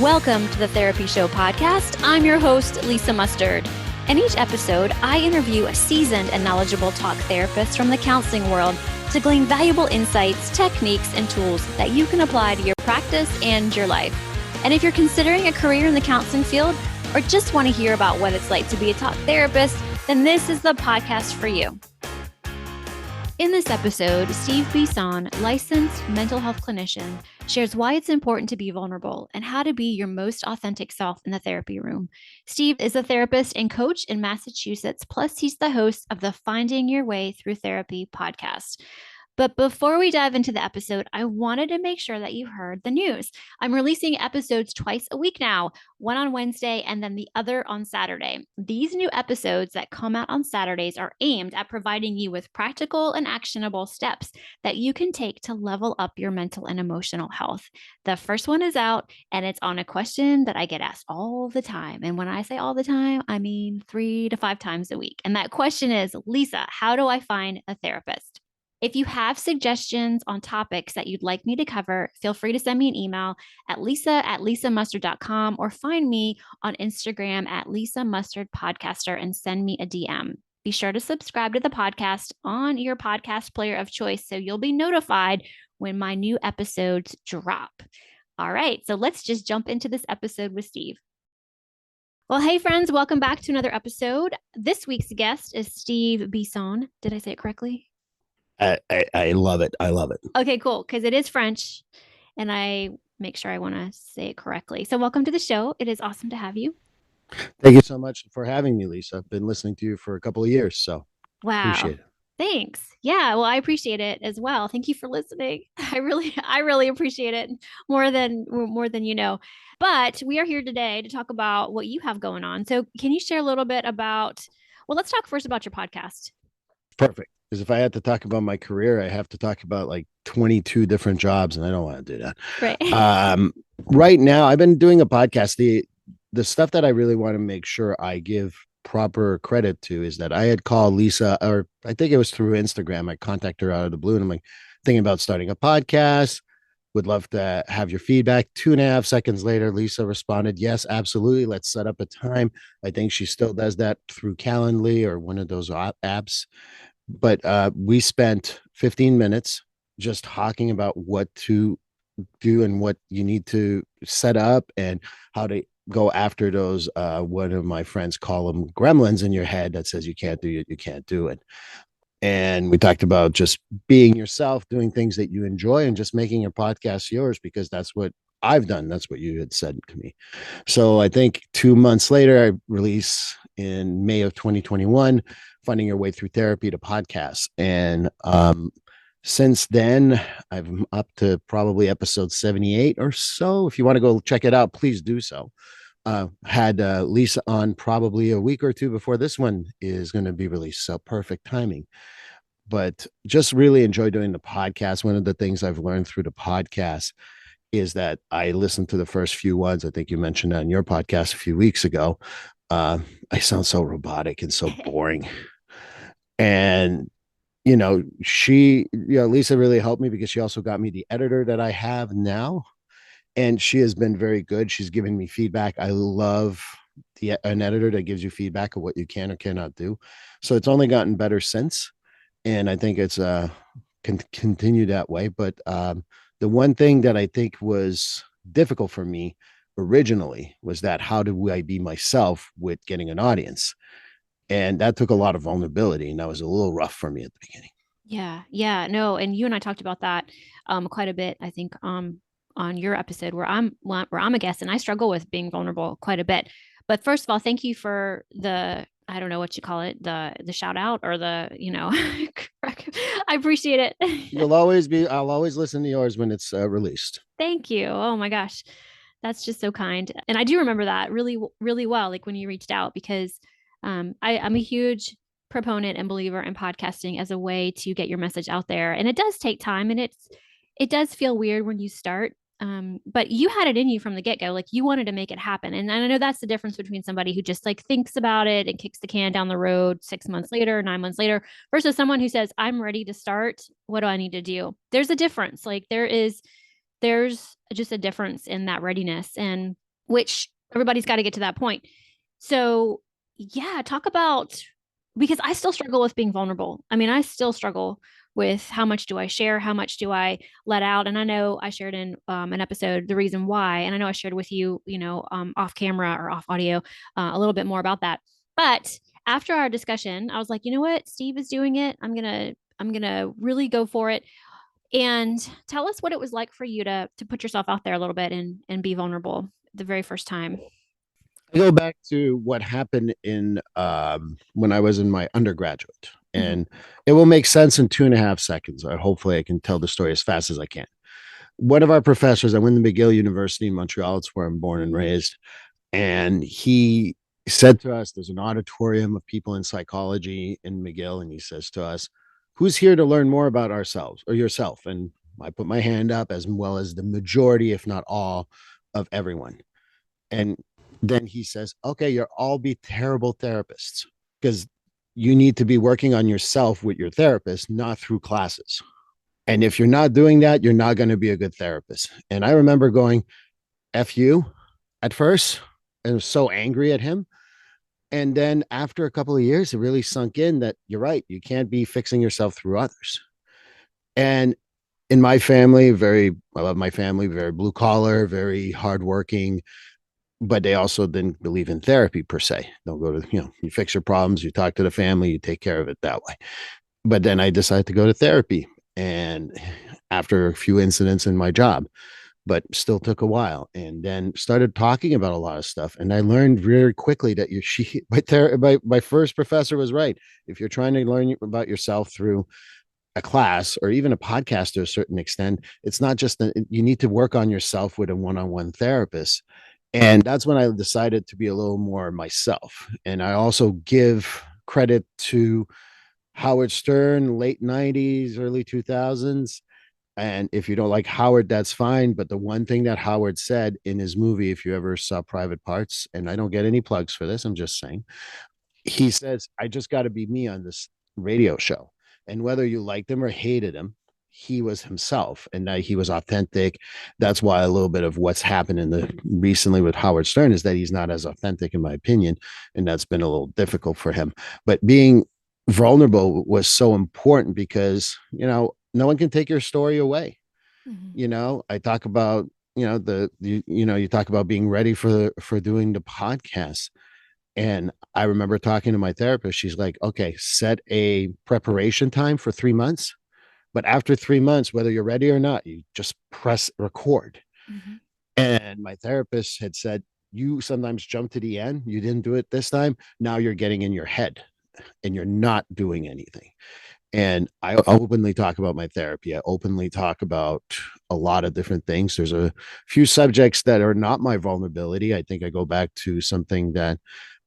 Welcome to the Therapy Show podcast. I'm your host, Lisa Mustard. In each episode, I interview a seasoned and knowledgeable talk therapist from the counseling world to glean valuable insights, techniques, and tools that you can apply to your practice and your life. And if you're considering a career in the counseling field or just want to hear about what it's like to be a talk therapist, then this is the podcast for you. In this episode, Steve Bisson, licensed mental health clinician, shares why it's important to be vulnerable and how to be your most authentic self in the therapy room. Steve is a therapist and coach in Massachusetts, plus he's the host of the Finding Your Way Through Therapy podcast. But before we dive into the episode, I wanted to make sure that you heard the news. I'm releasing episodes twice a week now, one on Wednesday and then the other on Saturday. These new episodes that come out on Saturdays are aimed at providing you with practical and actionable steps that you can take to level up your mental and emotional health. The first one is out, and it's on a question that I get asked all the time. And when I say all the time, I mean 3 to 5 times a week. And that question is, Lisa, how do I find a therapist? If you have suggestions on topics that you'd like me to cover, feel free to send me an email at lisa@lisamustard.com or find me on Instagram at Lisa Mustard Podcaster and send me a DM. Be sure to subscribe to the podcast on your podcast player of choice so you'll be notified when my new episodes drop. All right, so let's just jump into this episode with Steve. Well, hey friends, welcome back to another episode. This week's guest is Steve Bisson. Did I say it correctly? I love it. I love it. Okay, cool. Because it is French and I make sure I want to say it correctly. So welcome to the show. It is awesome to have you. Thank you so much for having me, Lisa. I've been listening to you for a couple of years, so Wow. appreciate it. Thanks. Yeah, well, I appreciate it as well. Thank you for listening. I really appreciate it more than you know. But we are here today to talk about what you have going on. So can you share a little bit about, well, let's talk first about your podcast. Perfect. Because if I had to talk about my career, I have to talk about like 22 different jobs, and I don't want to do that. Right. Right now, I've been doing a podcast. The stuff that I really want to make sure I give proper credit to is that I had called Lisa, or I think it was through Instagram. I contacted her out of the blue, and I'm like thinking about starting a podcast. Would love to have your feedback. 2.5 seconds later, Lisa responded, yes, absolutely. Let's set up a time. I think she still does that through Calendly or one of those apps. But we spent 15 minutes just talking about what to do and what you need to set up and how to go after those one of my friends call them gremlins in your head that says you can't do it, you can't do it. And we talked about just being yourself, doing things that you enjoy, and just making your podcast yours, because that's what I've done. That's what you had said to me. So I think 2 months later, I release in May of 2021, Finding Your Way Through Therapy to podcast. And since then, I'm up to probably episode 78 or so. If you want to go check it out, please do so. Had Lisa on probably a week or two before this one is going to be released. So perfect timing. But just really enjoy doing the podcast. One of the things I've learned through the podcast is that I listened to the first few ones. I think you mentioned on your podcast a few weeks ago. I sound so robotic and so boring. And Lisa really helped me because she also got me the editor that I have now. And she has been very good. She's given me feedback. I love an editor that gives you feedback of what you can or cannot do. So it's only gotten better since. And I think it's can continue that way. But the one thing that I think was difficult for me originally was that how do I be myself with getting an audience? And that took a lot of vulnerability, and that was a little rough for me at the beginning. Yeah, no, and you and I talked about that quite a bit, I think, on your episode where I'm a guest, and I struggle with being vulnerable quite a bit. But first of all, thank you for I don't know what you call it, the shout out or I appreciate it. I'll always listen to yours when it's released. Thank you. Oh my gosh. That's just so kind. And I do remember that really, really well, like when you reached out, because I'm a huge proponent and believer in podcasting as a way to get your message out there. And it does take time, and it does feel weird when you start. But you had it in you from the get-go. Like you wanted to make it happen. And I know that's the difference between somebody who just like thinks about it and kicks the can down the road 6 months later, 9 months later, versus someone who says, I'm ready to start. What do I need to do? There's a difference. Like there's just a difference in that readiness. And which everybody's got to get to that point. So, yeah, talk about, because I still struggle with being vulnerable. I mean, I still struggle with how much do I share, how much do I let out. And I know I shared in an episode the reason why, and I know I shared with you, off camera or off audio, a little bit more about that. But after our discussion, I was like, you know what, Steve is doing it. I'm gonna really go for it. And tell us what it was like for you to put yourself out there a little bit and be vulnerable the very first time. I go back to what happened in when I was in my undergraduate, Mm-hmm. and it will make sense in 2.5 seconds. Or hopefully, I can tell the story as fast as I can. One of our professors, I went to McGill University in Montreal. It's where I'm born and raised, and he said to us, "There's an auditorium of people in psychology in McGill," and he says to us, "Who's here to learn more about ourselves or yourself?" And I put my hand up, as well as the majority, if not all, of everyone. And then he says, okay, you'll all be terrible therapists because you need to be working on yourself with your therapist, not through classes. And if you're not doing that, you're not going to be a good therapist. And I remember going, F you at first, and was so angry at him. And then after a couple of years, it really sunk in that you're right. You can't be fixing yourself through others. And in my family, I love my family, very blue collar, very hardworking, but they also didn't believe in therapy per se. They'll go to, you fix your problems, you talk to the family, you take care of it that way. But then I decided to go to therapy. And after a few incidents in my job, but still took a while, and then started talking about a lot of stuff. And I learned very quickly that my first professor was right. If you're trying to learn about yourself through a class or even a podcast to a certain extent, it's not just you need to work on yourself with a one-on-one therapist. And that's when I decided to be a little more myself. And I also give credit to Howard Stern, late 90s, early 2000s. And if you don't like Howard, that's fine. But the one thing that Howard said in his movie, if you ever saw Private Parts, and I don't get any plugs for this, I'm just saying, he says, I just got to be me on this radio show. And whether you liked him or hated him, he was himself, and that he was authentic. That's why a little bit of what's happened in the recently with Howard Stern is that he's not as authentic, in my opinion. And that's been a little difficult for him. But being vulnerable was so important because, no one can take your story away. Mm-hmm. I talk about, you talk about being ready for doing the podcast. And I remember talking to my therapist. She's like, okay, set a preparation time for 3 months. But after 3 months, whether you're ready or not, you just press record. Mm-hmm. And my therapist had said, you sometimes jump to the end. You didn't do it this time. Now you're getting in your head and you're not doing anything. And I openly talk about my therapy. I openly talk about a lot of different things. There's a few subjects that are not my vulnerability. I think I go back to something that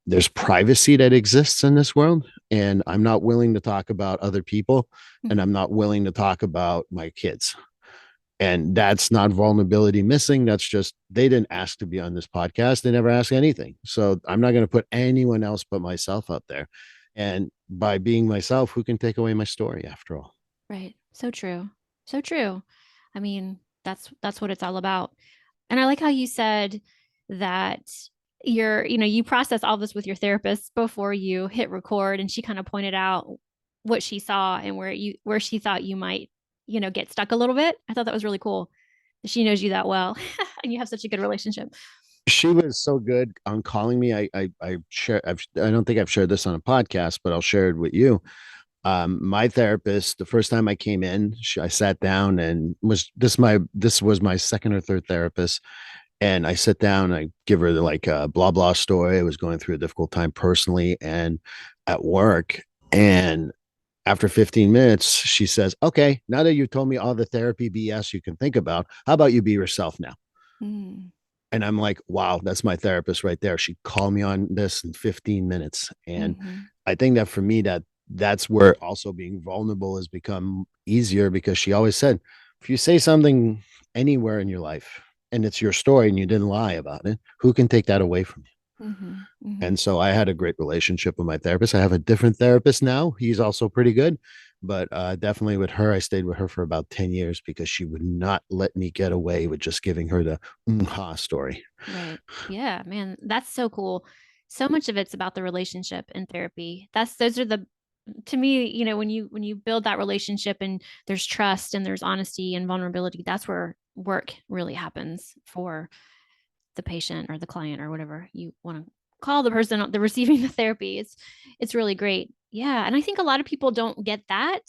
there's privacy that exists in this world, and I'm not willing to talk about other people, and Mm-hmm. I'm not willing to talk about my kids. And that's not vulnerability missing. That's just they didn't ask to be on this podcast. They never ask anything. So I'm not going to put anyone else but myself out there. And by being myself, who can take away my story after all? Right. So true. So true. I mean, that's what it's all about. And I like how you said that you process all this with your therapist before you hit record, and she kind of pointed out what she saw and where she thought you might, get stuck a little bit. I thought that was really cool. She knows you that well and you have such a good relationship. She was so good on calling me. I share. I don't think I've shared this on a podcast, but I'll share it with you. My therapist, the first time I came in, I sat down and this was my second or third therapist. And I sit down, I give her like a blah blah story. I was going through a difficult time personally and at work. And after 15 minutes, she says, okay, now that you've told me all the therapy BS you can think about, how about you be yourself now? Mm. And I'm like, wow, that's my therapist right there. She called me on this in 15 minutes. And Mm-hmm. I think that for me, that's where also being vulnerable has become easier, because she always said, if you say something anywhere in your life and it's your story and you didn't lie about it, who can take that away from you? Mm-hmm. Mm-hmm. And so I had a great relationship with my therapist. I have a different therapist now. He's also pretty good. But definitely with her, I stayed with her for about 10 years because she would not let me get away with just giving her the ha story. Right. Yeah, man, that's so cool. So much of it's about the relationship in therapy. Those are the to me, when you build that relationship and there's trust and there's honesty and vulnerability, that's where work really happens for the patient or the client or whatever you want to call the person the receiving the therapy. It's really great. Yeah, and I think a lot of people don't get that.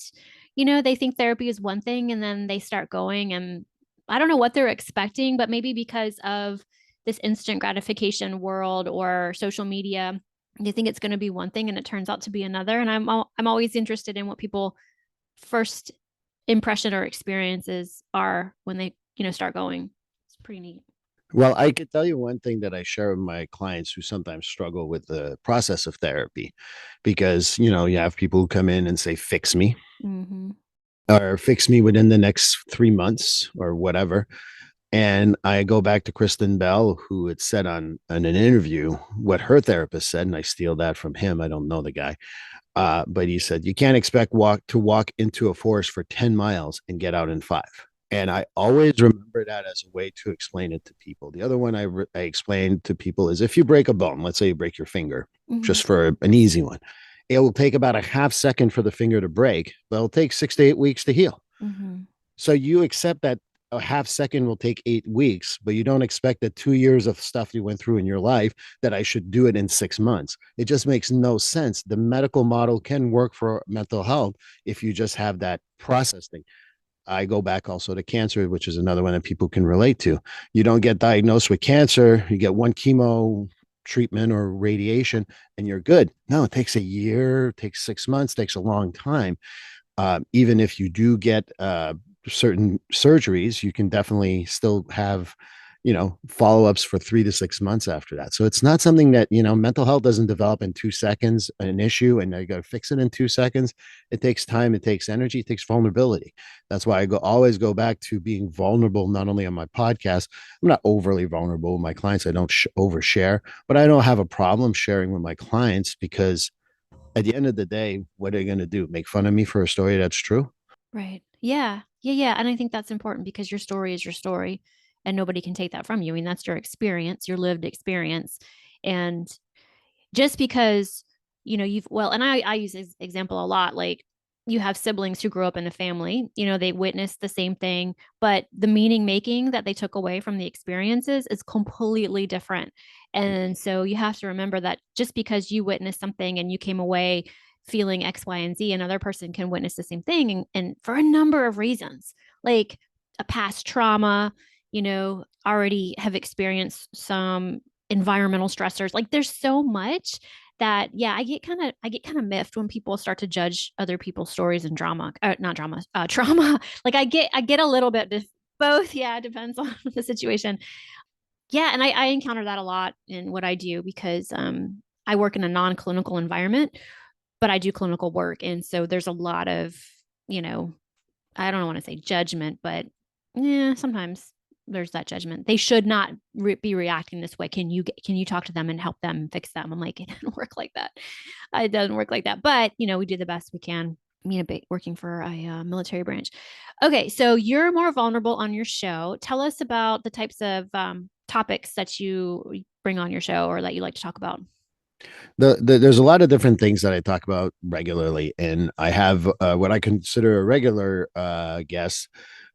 They think therapy is one thing and then they start going and I don't know what they're expecting, but maybe because of this instant gratification world or social media, they think it's going to be one thing and it turns out to be another. And I'm always interested in what people first impression or experiences are when they start going. It's pretty neat. Well, I could tell you one thing that I share with my clients who sometimes struggle with the process of therapy because, you have people who come in and say, fix me Mm-hmm. or fix me within the next 3 months or whatever. And I go back to Kristen Bell, who had said on an interview what her therapist said, and I steal that from him. I don't know the guy. But he said, you can't expect to walk into a forest for 10 miles and get out in 5. And I always remember that as a way to explain it to people. The other one I explained to people is if you break a bone, let's say you break your finger, Mm-hmm. just for an easy one, it will take about a half second for the finger to break, but it'll take 6 to 8 weeks to heal. Mm-hmm. So you accept that a half second will take 8 weeks, but you don't expect that 2 years of stuff you went through in your life that I should do it in 6 months. It just makes no sense. The medical model can work for mental health if you just have that process thing. I go back also to cancer, which is another one that people can relate to. You don't get diagnosed with cancer, you get one chemo treatment or radiation, and you're good. No, it takes a year, it takes 6 months, it takes a long time. Even if you do get certain surgeries, you can definitely still have, follow ups for 3 to 6 months after that. So it's not something that, mental health doesn't develop in 2 seconds, an issue, and you got to fix it in 2 seconds. It takes time, it takes energy, it takes vulnerability. That's why always go back to being vulnerable, not only on my podcast. I'm not overly vulnerable with my clients. I don't overshare, but I don't have a problem sharing with my clients because at the end of the day, what are you going to do? Make fun of me for a story that's true? Right. Yeah. Yeah. Yeah. And I think that's important because your story is your story and nobody can take that from you. I mean, that's your experience, your lived experience. And just because you've and I use this example a lot, like you have siblings who grew up in a family, they witnessed the same thing, but the meaning making that they took away from the experiences is completely different. And so you have to remember that just because you witnessed something and you came away feeling X, Y, and Z, another person can witness the same thing, and for a number of reasons, like a past trauma, already have experienced some environmental stressors. Like there's so much that, yeah, I get kind of miffed when people start to judge other people's stories and drama, not drama, trauma. Like I get a little bit both. Yeah, it depends on the situation. Yeah, and I encounter that a lot in what I do because I work in a non-clinical environment, but I do clinical work, and so there's a lot of you know I don't want to say judgment, but yeah, sometimes there's that judgment. They should not be reacting this way. Can you talk to them and help them fix them? I'm like, it doesn't work like that. It doesn't work like that. But we do the best we can. Working for a military branch. Okay, so you're more vulnerable on your show. Tell us about the types of topics that you bring on your show or that you like to talk about. There's a lot of different things that I talk about regularly, and I have what I consider a regular guest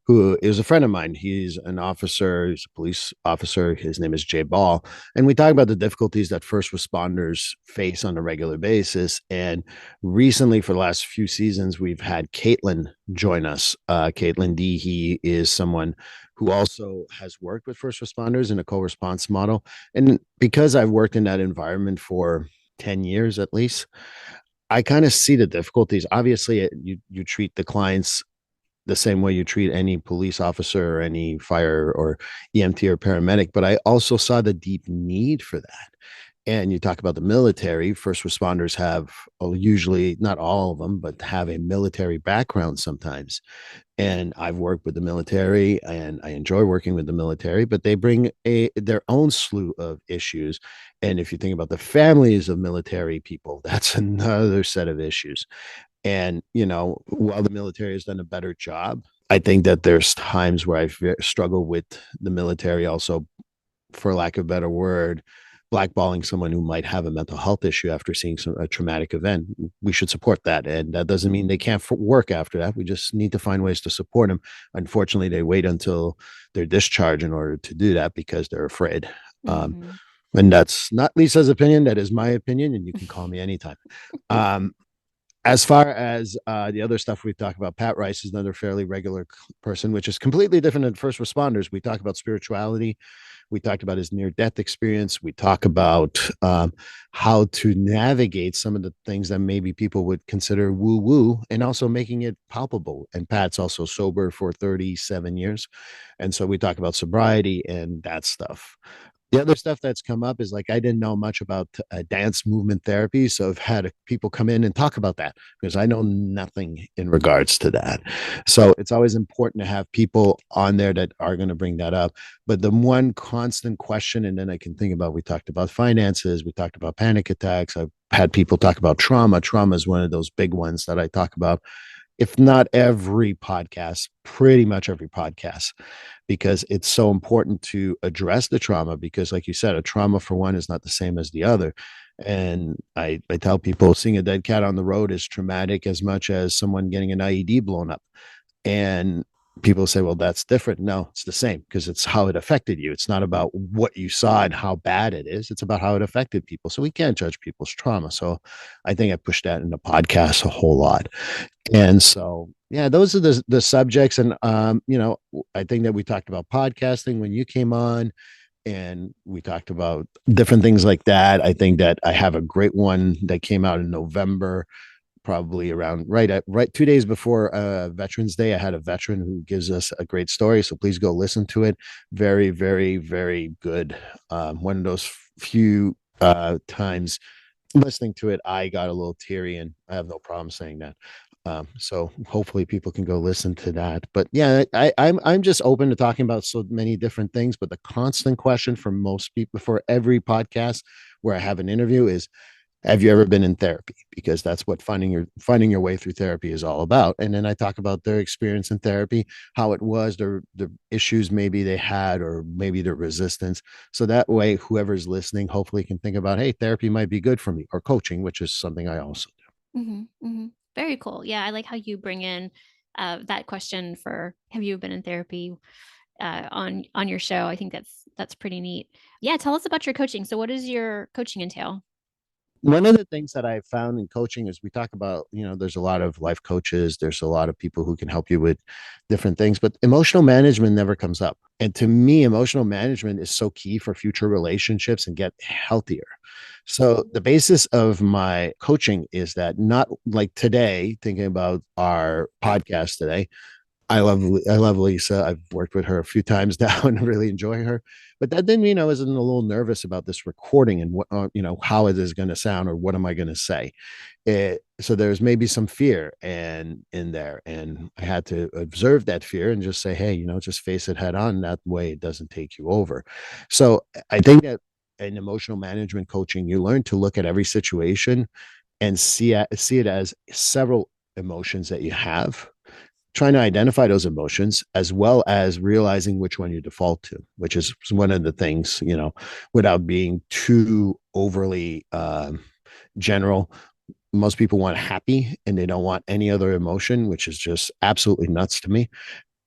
who is a friend of mine. He's an officer, he's a police officer. His name is Jay Ball, and we talk about the difficulties that first responders face on a regular basis. And recently, for the last few seasons, we've had Caitlin join us. Caitlin D. He is someone who also has worked with first responders in a co-response model. And because I've worked in that environment for 10 years at least, I kind of see the difficulties. Obviously, you treat the clients the same way you treat any police officer or any fire or EMT or paramedic, but I also saw the deep need for that. And you talk about the military, first responders have usually, not all of them, but have a military background sometimes. And I've worked with the military and I enjoy working with the military, but they bring their own slew of issues. And if you think about the families of military people, that's another set of issues. And, while the military has done a better job, I think that there's times where I've struggled with the military also, for lack of a better word, blackballing someone who might have a mental health issue after seeing a traumatic event. We should support that. And that doesn't mean they can't work after that. We just need to find ways to support them. Unfortunately, they wait until they're discharged in order to do that because they're afraid. Um, Mm-hmm. and that's not Lisa's opinion. That is my opinion. And you can call me anytime. Um, as far as the other stuff we talk about, Pat Rice is another fairly regular person, which is completely different than first responders. We talk about spirituality. We talked about his near death experience. We talk about how to navigate some of the things that maybe people would consider woo woo and also making it palpable. And Pat's also sober for 37 years. And so we talk about sobriety and that stuff. The other stuff that's come up is like I didn't know much about dance movement therapy, so I've had people come in and talk about that because I know nothing in regards to that. So it's always important to have people on there that are going to bring that up. But the one constant question, and then I can think about, we talked about finances, we talked about panic attacks. I've had people talk about trauma. Trauma is one of those big ones that I talk about, if not every podcast, pretty much every podcast, because it's so important to address the trauma. Because, like you said, a trauma for one is not the same as the other. And I tell people seeing a dead cat on the road is traumatic as much as someone getting an IED blown up. And people say, well, that's different. No, it's the same because it's how it affected you. It's not about what you saw and how bad it is. It's about how it affected people. So we can't judge people's trauma. So I think I pushed that in the podcast a whole lot. And so, yeah, those are the subjects. And I think that we talked about podcasting when you came on, and we talked about different things like that. I think that I have a great one that came out in November, probably around right 2 days before Veterans Day. I had a veteran who gives us a great story, so please go listen to it. Very, very, very good. One of those few times listening to it, I got a little teary, and I have no problem saying that. So hopefully people can go listen to that. But yeah, I'm just open to talking about so many different things. But the constant question for most people for every podcast where I have an interview is, have you ever been in therapy? Because that's what finding your way through therapy is all about. And then I talk about their experience in therapy, how it was, the issues maybe they had, or maybe their resistance. So that way, whoever's listening hopefully can think about, hey, therapy might be good for me, or coaching, which is something I also do. Mm-hmm. Mm-hmm. Very cool. Yeah, I like how you bring in that question for have you been in therapy on your show. I think that's pretty neat. Yeah, tell us about your coaching. So, what does your coaching entail? One of the things that I found in coaching is we talk about, there's a lot of life coaches, there's a lot of people who can help you with different things, but emotional management never comes up. And to me, emotional management is so key for future relationships and get healthier. So the basis of my coaching is that, not like today, thinking about our podcast today, I love Lisa. I've worked with her a few times now and really enjoy her. But that didn't mean I wasn't a little nervous about this recording and what how it is going to sound or what am I going to say. So there's maybe some fear and in there, and I had to observe that fear and just say, hey, just face it head on. That way, it doesn't take you over. So I think that in emotional management coaching, you learn to look at every situation and see it as several emotions that you have, trying to identify those emotions as well as realizing which one you default to, which is one of the things, without being too overly general. Most people want happy and they don't want any other emotion, which is just absolutely nuts to me.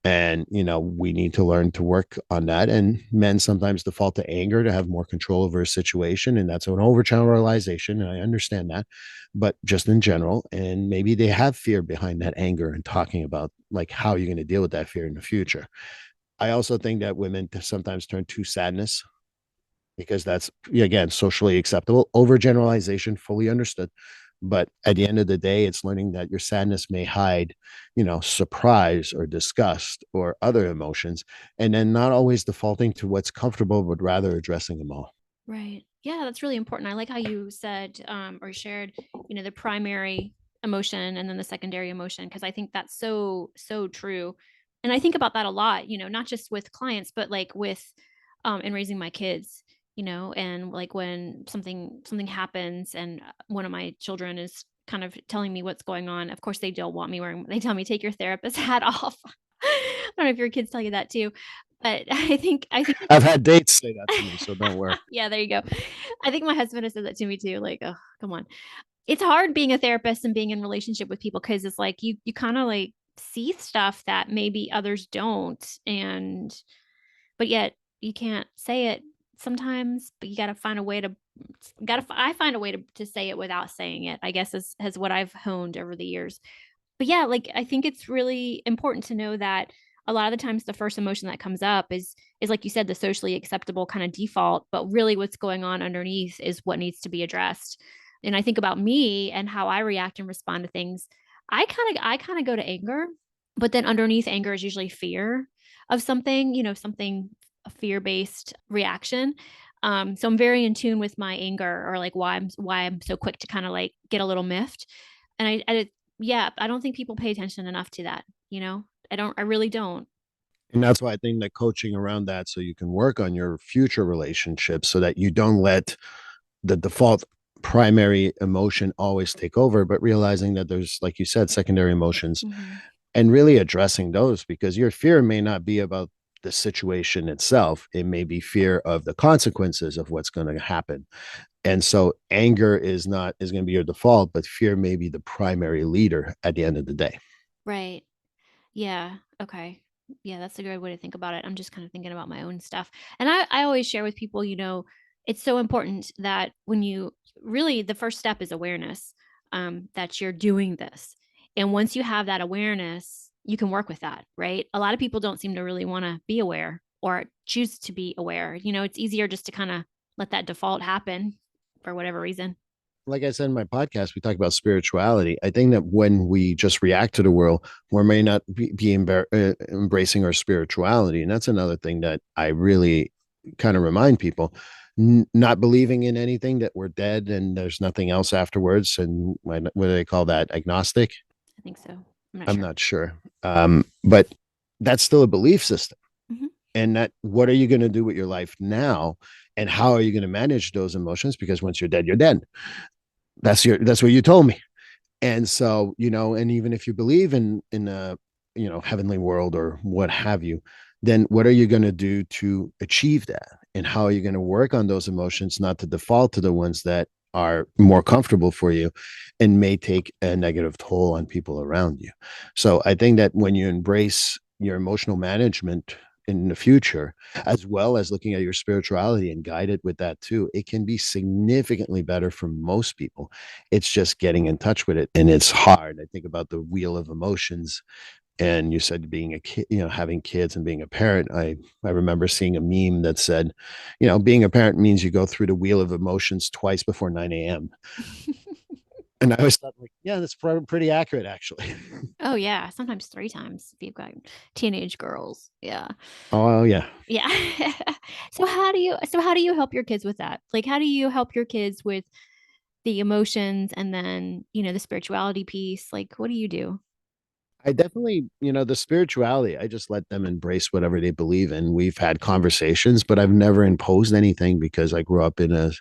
And we need to learn to work on that. And men sometimes default to anger to have more control over a situation, and that's an overgeneralization, and I understand that, but just in general. And maybe they have fear behind that anger, and talking about like how you're going to deal with that fear in the future. I also think that women sometimes turn to sadness because that's, again, socially acceptable. Overgeneralization, fully understood. But at the end of the day, it's learning that your sadness may hide, surprise or disgust or other emotions, and then not always defaulting to what's comfortable, but rather addressing them all. Right. Yeah, that's really important. I like how you said or shared, the primary emotion and then the secondary emotion, because I think that's so true. And I think about that a lot, not just with clients, but like with in raising my kids, and like when something happens and one of my children is kind of telling me what's going on. Of course, they don't want me wearing, they tell me, take your therapist hat off. I don't know if your kids tell you that too, but I think I've had dates say that to me, so don't worry. yeah, there you go. I think my husband has said that to me too. Like, oh, come on. It's hard being a therapist and being in relationship with people because it's like you kind of like see stuff that maybe others don't, and but yet you can't say it sometimes, but you got to find a way to I find a way to say it without saying it, I guess is has what I've honed over the years. But yeah, like I think it's really important to know that a lot of the times the first emotion that comes up is like you said, the socially acceptable kind of default, but really what's going on underneath is what needs to be addressed. And I think about me and how I react and respond to things. I kind of go to anger, but then underneath anger is usually fear of something, something a fear-based reaction. So I'm very in tune with my anger or like why I'm so quick to kind of like get a little miffed. And yeah, I don't think people pay attention enough to that, I really don't. And that's why I think that coaching around that so you can work on your future relationships so that you don't let the default primary emotion always take over, but realizing that there's, like you said, secondary emotions Mhm. and really addressing those because your fear may not be about the situation itself. It may be fear of the consequences of what's going to happen. And so anger is going to be your default, but fear may be the primary leader at the end of the day. Right. Yeah. Okay. Yeah, that's a good way to think about it. I'm just kind of thinking about my own stuff. And I always share with people, it's so important that when you really, the first step is awareness, that you're doing this. And once you have that awareness, you can work with that, right? A lot of people don't seem to really want to be aware or choose to be aware. It's easier just to kind of let that default happen for whatever reason. Like I said in my podcast, we talk about spirituality. I think that when we just react to the world, we may not be embracing our spirituality. And that's another thing that I really kind of remind people not believing in anything, that we're dead and there's nothing else afterwards. And what do they call that? Agnostic? I think so. I'm not I'm sure. not sure. But that's still a belief system. Hmm. And that what are you going to do with your life now? And how are you going to manage those emotions? Because once you're dead, you're dead. That's what you told me. And so, and even if you believe in a, heavenly world or what have you, then what are you going to do to achieve that? And how are you going to work on those emotions, not to default to the ones that are more comfortable for you and may take a negative toll on people around you. So I think that when you embrace your emotional management in the future, as well as looking at your spirituality and guide it with that too, it can be significantly better for most people. It's just getting in touch with it. And it's hard. I think about the wheel of emotions. And you said being a kid, having kids and being a parent. I remember seeing a meme that said, being a parent means you go through the wheel of emotions twice before 9 a.m. And I always thought, like, yeah, that's pretty accurate, actually. Oh yeah, sometimes 3 times if you've got teenage girls. Yeah. Oh, yeah. Yeah. So how do you help your kids with that? Like, how do you help your kids with the emotions and then, the spirituality piece? Like, what do you do? I definitely, the spirituality, I just let them embrace whatever they believe in. We've had conversations, but I've never imposed anything because I grew up in a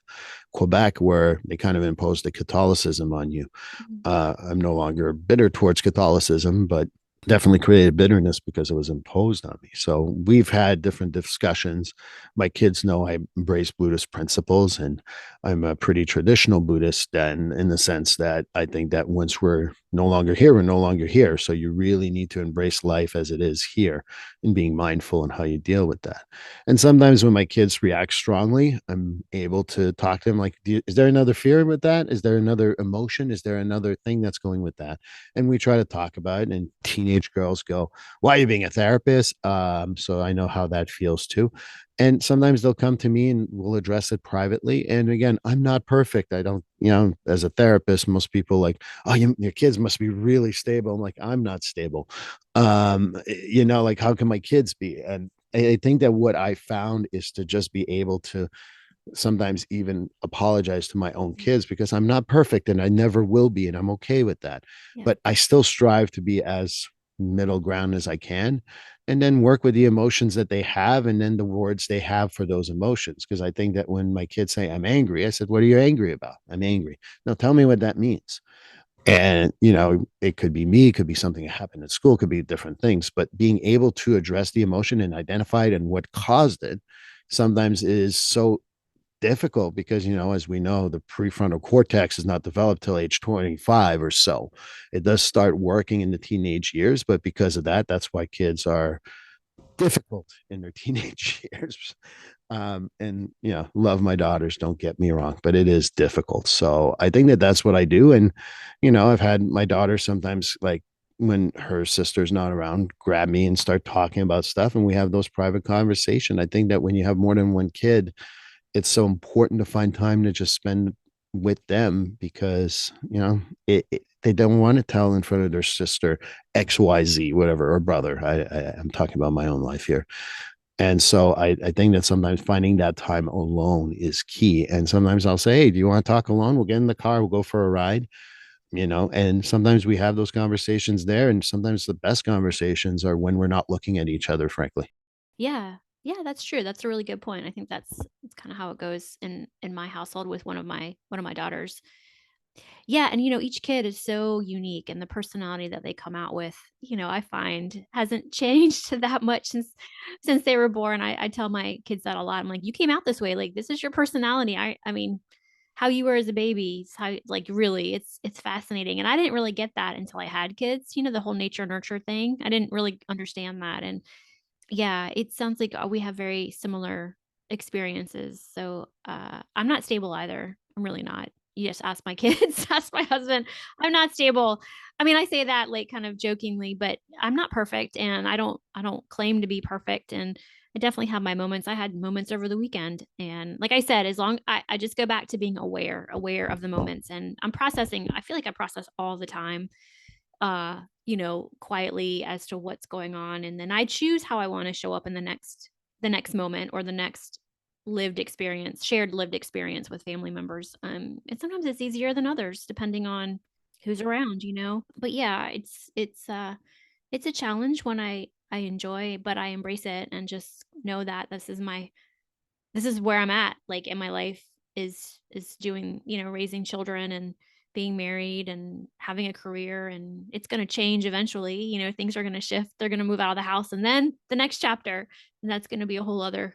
Quebec where they kind of imposed the Catholicism on you. Mhm. I'm no longer bitter towards Catholicism, but definitely created bitterness because it was imposed on me. So we've had different discussions. My kids know I embrace Buddhist principles and I'm a pretty traditional Buddhist, and in the sense that I think that once we're no longer here, we're no longer here. So you really need to embrace life as it is here and being mindful in how you deal with that. And sometimes when my kids react strongly, I'm able to talk to them like, is there another fear with that? Is there another emotion? Is there another thing that's going with that? And we try to talk about it. And teenage girls go, why are you being a therapist? So I know how that feels too. And sometimes they'll come to me and we'll address it privately. And again, I'm not perfect. I don't, as a therapist, most people like, oh, your kids must be really stable. I'm like, I'm not stable. Like, how can my kids be? And I think that what I found is to just be able to sometimes even apologize to my own kids because I'm not perfect and I never will be. And I'm okay with that. Yeah. But I still strive to be as middle ground as I can and then work with the emotions that they have and then the words they have for those emotions. Because I think that when my kids say, I'm angry, I said, what are you angry about? I'm angry. Now tell me what that means. And, it could be me, it could be something that happened at school, could be different things, but being able to address the emotion and identify it and what caused it sometimes is so difficult because, as we know, the prefrontal cortex is not developed till age 25 or so. It does start working in the teenage years, but because of that, that's why kids are difficult in their teenage years. And love my daughters, don't get me wrong, but it is difficult. So I think that that's what I do. And I've had my daughter sometimes, like, when her sister's not around, grab me and start talking about stuff, and we have those private conversation. I think that when you have more than one kid, it's so important to find time to just spend with them because they don't want to tell in front of their sister XYZ, whatever, or brother. I'm talking about my own life here. And so I think that sometimes finding that time alone is key. And sometimes I'll say, hey, do you want to talk alone? We'll get in the car, we'll go for a ride, and sometimes we have those conversations there. And sometimes the best conversations are when we're not looking at each other, frankly. Yeah. Yeah, that's true. That's a really good point. I think that's kind of how it goes in my household with one of my daughters. Yeah, and each kid is so unique and the personality that they come out with, I find hasn't changed that much since they were born. I tell my kids that a lot. I'm like, "You came out this way. Like this is your personality." I mean, how you were as a baby, is how like really it's fascinating. And I didn't really get that until I had kids, the whole nature nurture thing. I didn't really understand that. And yeah, it sounds like, we have very similar experiences. So, I'm not stable either. I'm really not. You just ask my kids, ask my husband. I'm not stable. I mean, I say that like kind of jokingly, but I'm not perfect and I don't claim to be perfect. And I definitely have my moments. I had moments over the weekend. And like I said, as long I just go back to being aware of the moments, and I'm processing. I feel like I process all the time, quietly as to what's going on. And then I choose how I want to show up in the next moment, or the next shared lived experience with family members. And sometimes it's easier than others depending on who's around. But yeah, it's a challenge when I enjoy, but I embrace it and just know that this is where I'm at, like, in my life, is doing, raising children and being married and having a career. And it's gonna change eventually, things are gonna shift, they're gonna move out of the house, and then the next chapter, and that's gonna be a whole other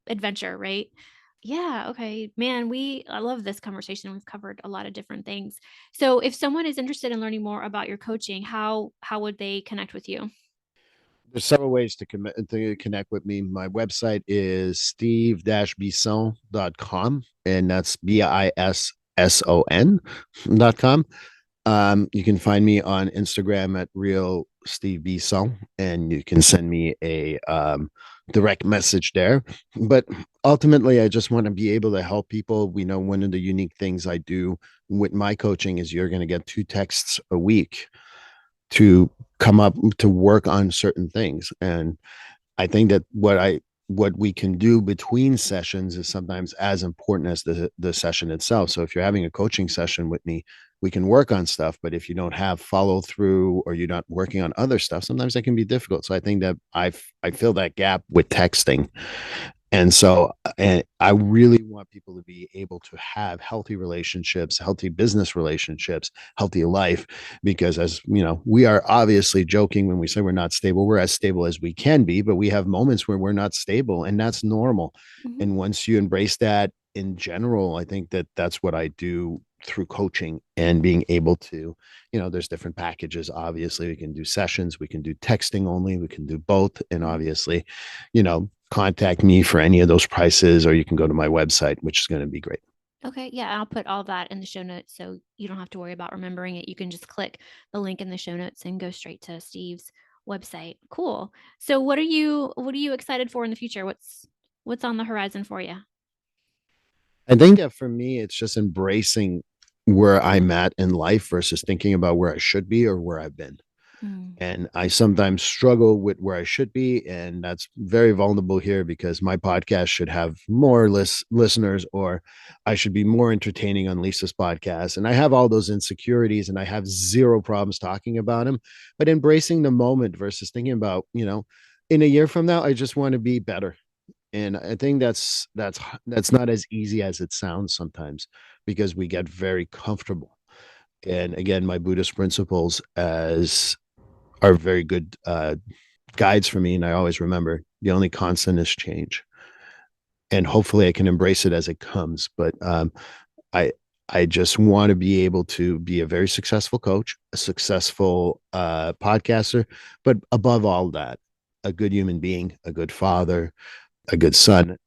adventure, right? Yeah, okay. Man, I love this conversation. We've covered a lot of different things. So if someone is interested in learning more about your coaching, how would they connect with you? There's several ways to connect with me. My website is steve-bisson.com, and that's BISSON.com. You can find me on Instagram at real Steve Bisson, and you can send me a direct message there. But ultimately, I just want to be able to help people. We know one of the unique things I do with my coaching is you're going to get 2 texts a week to come up to work on certain things. And I think that what we can do between sessions is sometimes as important as the session itself. So if you're having a coaching session with me, we can work on stuff, but if you don't have follow through or you're not working on other stuff, sometimes that can be difficult. So I think that I fill that gap with texting. And so, and I really want people to be able to have healthy relationships, healthy business relationships, healthy life, because as you know, we are obviously joking when we say we're not stable. We're as stable as we can be, but we have moments where we're not stable, and that's normal. Mhm. And once you embrace that in general, I think that that's what I do through coaching and being able to, there's different packages. Obviously, we can do sessions, we can do texting only, we can do both. And Mhm. obviously, contact me for any of those prices, or you can go to my website, which is going to be great. Okay, yeah, I'll put all that in the show notes so you don't have to worry about remembering it. You can just click the link in the show notes and go straight to Steve's website. Cool. So what are you excited for in the future? What's on the horizon for you? I think that for me, it's just embracing where I'm at in life versus thinking about where I should be or where I've been. Mm. And I sometimes struggle with where I should be. And that's very vulnerable here because my podcast should have more listeners, or I should be more entertaining on Lisa's podcast. And I have all those insecurities and I have zero problems talking about them, but embracing the moment versus thinking about, in a year from now, I just want to be better. And I think that's not as easy as it sounds sometimes because we get very comfortable. And again, my Buddhist principles as are very good guides for me. And I always remember the only constant is change. And hopefully I can embrace it as it comes. But I I just want to be able to be a very successful coach, a successful podcaster, but above all that, a good human being, a good father, a good son.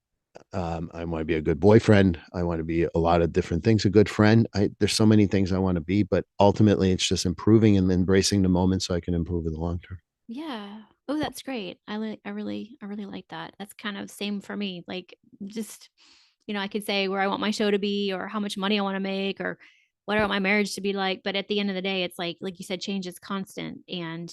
I want to be a good boyfriend. I want to be a lot of different things. A good friend. There's so many things I want to be, but ultimately, it's just improving and embracing the moment so I can improve in the long term. Yeah. Oh, that's great. I really like that. That's kind of same for me. Like just, I could say where I want my show to be or how much money I want to make or what I want my marriage to be like. But at the end of the day, it's like you said, change is constant. And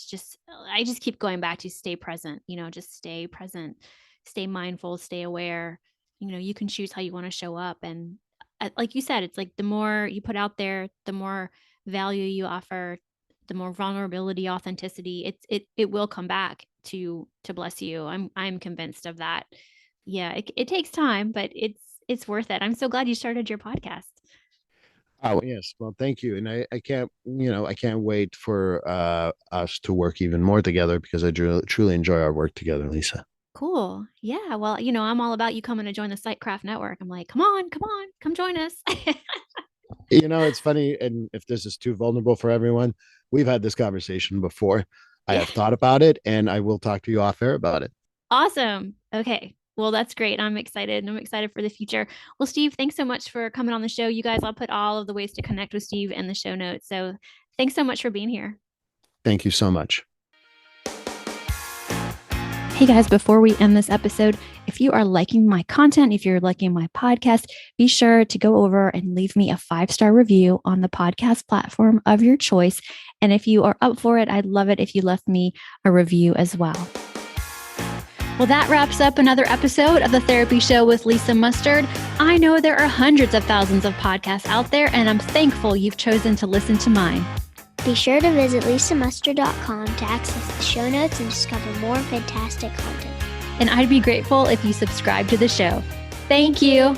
I just keep going back to stay present, just stay present, stay mindful, stay aware. You can choose how you want to show up. And like you said, it's like the more you put out there, the more value you offer, the more vulnerability, authenticity, it will come back to bless you. I'm convinced of that. Yeah, it takes time, but it's worth it. I'm so glad you started your podcast. Oh yes, well, thank you, and I can't I can't wait for us to work even more together because I truly enjoy our work together, Lisa. Cool. Yeah. Well, I'm all about you coming to join the Sightcraft Network. I'm like, come on, come join us. It's funny, and if this is too vulnerable for everyone, we've had this conversation before. I Yeah. have thought about it, and I will talk to you off air about it. Awesome. Okay. Well, that's great. I'm excited. I'm excited for the future. Well, Steve, thanks so much for coming on the show. You guys, I'll put all of the ways to connect with Steve in the show notes. So thanks so much for being here. Thank you so much. Hey guys, before we end this episode, if you are liking my content, if you're liking my podcast, be sure to go over and leave me a 5-star review on the podcast platform of your choice. And if you are up for it, I'd love it if you left me a review as well. Well, that wraps up another episode of The Therapy Show with Lisa Mustard. I know there are hundreds of thousands of podcasts out there, and I'm thankful you've chosen to listen to mine. Be sure to visit lisamustard.com to access the show notes and discover more fantastic content. And I'd be grateful if you subscribe to the show. Thank you.